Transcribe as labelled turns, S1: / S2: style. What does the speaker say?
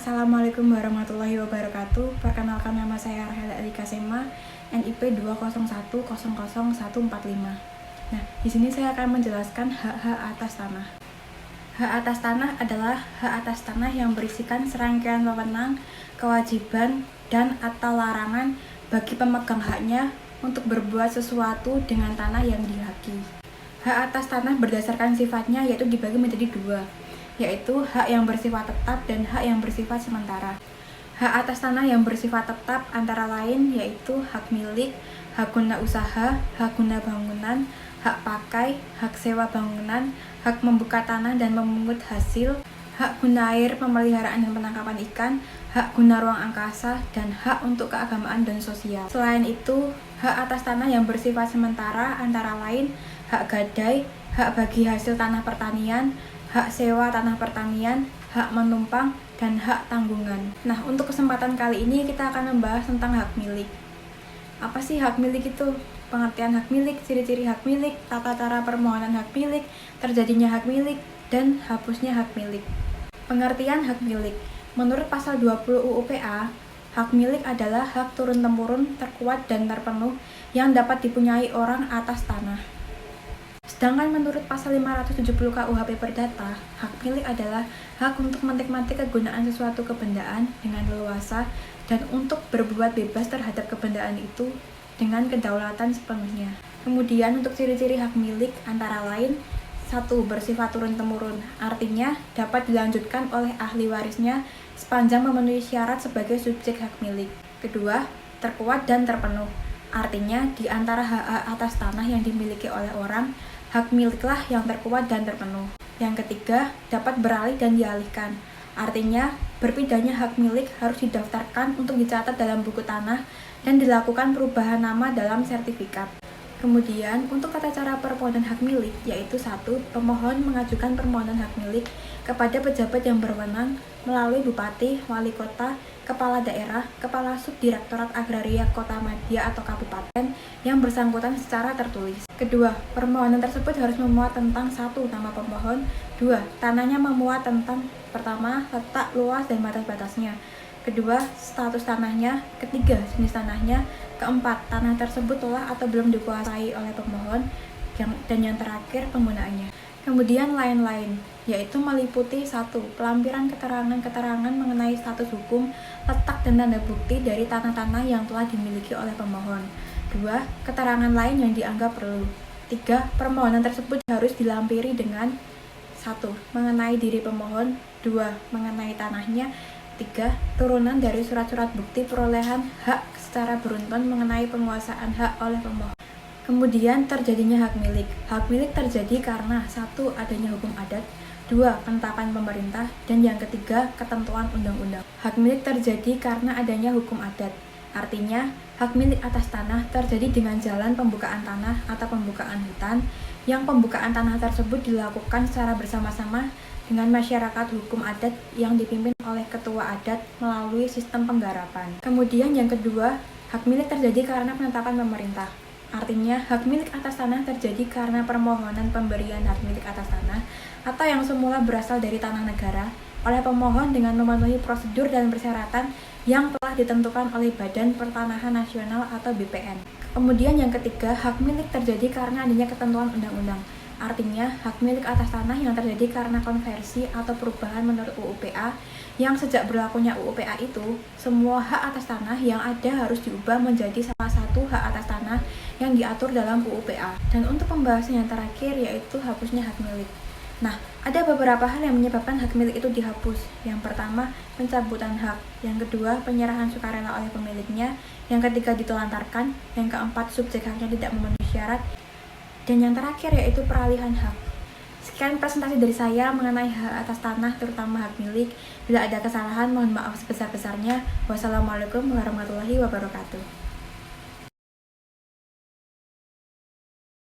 S1: Assalamualaikum warahmatullahi wabarakatuh. Perkenalkan, nama saya Rahela Elika Sema, NIP 201000145. Nah, di sini saya akan menjelaskan hak-hak atas tanah. Hak atas tanah adalah hak atas tanah yang berisikan serangkaian wewenang, kewajiban, dan atau larangan bagi pemegang haknya untuk berbuat sesuatu dengan tanah yang dihaki. Hak atas tanah berdasarkan sifatnya yaitu dibagi menjadi dua, yaitu hak yang bersifat tetap dan hak yang bersifat sementara. Hak atas tanah yang bersifat tetap antara lain yaitu hak milik, hak guna usaha, hak guna bangunan, hak pakai, hak sewa bangunan, hak membuka tanah dan memungut hasil, hak guna air, pemeliharaan dan penangkapan ikan, hak guna ruang angkasa, dan hak untuk keagamaan dan sosial. Selain itu, hak atas tanah yang bersifat sementara antara lain hak gadai, hak bagi hasil tanah pertanian, hak sewa tanah pertanian, hak menumpang, dan hak tanggungan. Nah, untuk kesempatan kali ini kita akan membahas tentang hak milik. Apa sih hak milik itu? Pengertian hak milik, ciri-ciri hak milik, tata cara permohonan hak milik, terjadinya hak milik, dan hapusnya hak milik. Pengertian hak milik. Menurut pasal 20 UU PA, hak milik adalah hak turun-temurun, terkuat dan terpenuh yang dapat dipunyai orang atas tanah. Sedangkan menurut pasal 570 KUHP Perdata, hak milik adalah hak untuk menikmati kegunaan sesuatu kebendaan dengan leluasa dan untuk berbuat bebas terhadap kebendaan itu dengan kedaulatan sepenuhnya. Kemudian untuk ciri-ciri hak milik antara lain: 1. Bersifat turun-temurun, artinya dapat dilanjutkan oleh ahli warisnya sepanjang memenuhi syarat sebagai subjek hak milik. 2. Terkuat dan terpenuh, artinya di antara hak atas tanah yang dimiliki oleh orang, hak miliklah yang terkuat dan terpenuh. Yang 3. Dapat beralih dan dialihkan, artinya berpindahnya hak milik harus didaftarkan untuk dicatat dalam buku tanah dan dilakukan perubahan nama dalam sertifikat. Kemudian, untuk tata cara permohonan hak milik, yaitu 1. Pemohon mengajukan permohonan hak milik kepada pejabat yang berwenang melalui bupati, wali kota, kepala daerah, kepala subdirektorat agraria kota madya atau kabupaten yang bersangkutan secara tertulis. Kedua, permohonan tersebut harus memuat tentang 1. Nama pemohon, 2. Tanahnya memuat tentang pertama, letak, luas, dan batas-batasnya. Kedua, status tanahnya. Ketiga, jenis tanahnya. Keempat, tanah tersebut telah atau belum dikuasai oleh pemohon. Dan yang terakhir, penggunaannya. Kemudian lain-lain, yaitu meliputi 1. Pelampiran keterangan-keterangan mengenai status hukum, letak dan tanda bukti dari tanah-tanah yang telah dimiliki oleh pemohon. 2. Keterangan lain yang dianggap perlu. 3. Permohonan tersebut harus dilampiri dengan 1. Mengenai diri pemohon. 2. Mengenai tanahnya. 3. Turunan dari surat-surat bukti perolehan hak secara beruntun mengenai penguasaan hak oleh pemohon. Kemudian terjadinya hak milik. Hak milik terjadi karena 1. Adanya hukum adat, 2. Penetapan pemerintah, dan yang ketiga, ketentuan undang-undang. Hak milik terjadi karena adanya hukum adat. Artinya, hak milik atas tanah terjadi dengan jalan pembukaan tanah atau pembukaan hutan, yang pembukaan tanah tersebut dilakukan secara bersama-sama dengan masyarakat hukum adat yang dipimpin oleh ketua adat melalui sistem penggarapan. Kemudian yang kedua, hak milik terjadi karena penetapan pemerintah. Artinya, hak milik atas tanah terjadi karena permohonan pemberian hak milik atas tanah atau yang semula berasal dari tanah negara oleh pemohon dengan memenuhi prosedur dan persyaratan yang telah ditentukan oleh Badan Pertanahan Nasional atau BPN. Kemudian yang ketiga, hak milik terjadi karena adanya ketentuan undang-undang. Artinya, hak milik atas tanah yang terjadi karena konversi atau perubahan menurut UU PA, yang sejak berlakunya UU PA itu, semua hak atas tanah yang ada harus diubah menjadi salah satu hak atas tanah yang diatur dalam UU PA. Dan untuk pembahasan yang terakhir yaitu hapusnya hak milik. Nah, ada beberapa hal yang menyebabkan hak milik itu dihapus. Yang pertama, pencabutan hak. Yang kedua, penyerahan sukarela oleh pemiliknya. Yang ketiga, ditelantarkan. Yang keempat, subjek haknya tidak memenuhi syarat. Dan yang terakhir yaitu peralihan hak. Sekian presentasi dari saya mengenai hak atas tanah, terutama hak milik. Bila ada kesalahan, mohon maaf sebesar-besarnya. Wassalamualaikum warahmatullahi wabarakatuh.